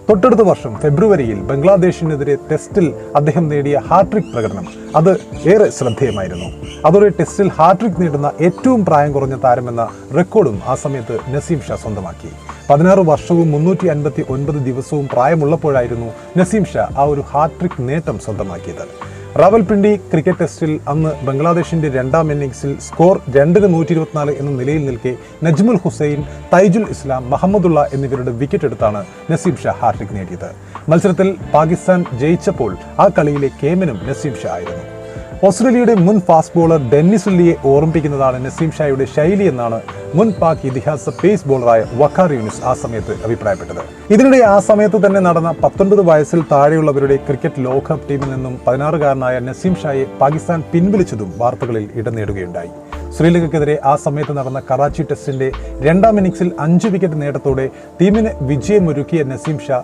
തൊട്ടടുത്ത വർഷം ഫെബ്രുവരിയിൽ ബംഗ്ലാദേശിനെതിരെ ടെസ്റ്റിൽ അദ്ദേഹം നേടിയ ഹാട്രിക് പ്രകടനം അത് ഏറെ ശ്രദ്ധേയമായിരുന്നു. അതോടെ ടെസ്റ്റിൽ ഹാട്രിക് നേടുന്ന ഏറ്റവും പ്രായം കുറഞ്ഞ താരമെന്ന റെക്കോർഡും ആ സമയത്ത് നസീം ഷാ സ്വന്തമാക്കി. 16 വർഷവും 359 ദിവസവും പ്രായമുള്ളപ്പോഴായിരുന്നു നസീം ഷാ ആ ഒരു ഹാട്രിക് നേട്ടം സ്വന്തമാക്കിയത്. റാവൽപിണ്ടി ക്രിക്കറ്റ് ടെസ്റ്റിൽ അന്ന് ബംഗ്ലാദേശിന്റെ രണ്ടാം ഇന്നിംഗ്സിൽ സ്കോർ 2-124 എന്ന നിലയിൽ നിൽക്കെ നജ്മുൽ ഹുസൈൻ, തൈജുൽ ഇസ്ലാം, മുഹമ്മദുള്ള എന്നിവരുടെ വിക്കറ്റ് എടുത്താണ് നസീം ഷാ ഹാട്രിക് നേടിയത്. മത്സരത്തിൽ പാകിസ്ഥാൻ ജയിച്ചപ്പോൾ ആ കളിയിലെ കേമനും നസീം ഷാ ആയിരുന്നു. ഓസ്ട്രേലിയയുടെ മുൻ ഫാസ്റ്റ് ബോളർ ഡെന്നിസ് ലിയെ ഓർമ്മിപ്പിക്കുന്നതാണ് നസീം ഷായുടെ ശൈലി എന്നാണ് മുൻ പാക് ഇതിഹാസ പേസ് ബോളറായ വഖാർ യൂനിസ് ആ സമയത്ത് അഭിപ്രായപ്പെട്ടത്. ഇതിനിടെ ആ സമയത്ത് തന്നെ നടന്ന 19 വയസ്സിൽ താഴെയുള്ളവരുടെ ക്രിക്കറ്റ് ലോകകപ്പ് ടീമിൽ നിന്നും 16-കാരനായ നസീം ഷായെ പാകിസ്ഥാൻ പിൻവലിച്ചതും വാർത്തകളിൽ ഇടം നേടുകയുണ്ടായി. ശ്രീലങ്കയ്ക്കെതിരെ ആ സമയത്ത് നടന്ന കറാച്ചി ടെസ്റ്റിന്റെ രണ്ടാം ഇന്നിംഗ്സിൽ 5 വിക്കറ്റ് നേട്ടത്തോടെ ടീമിന് വിജയമൊരുക്കിയ നസീം ഷാ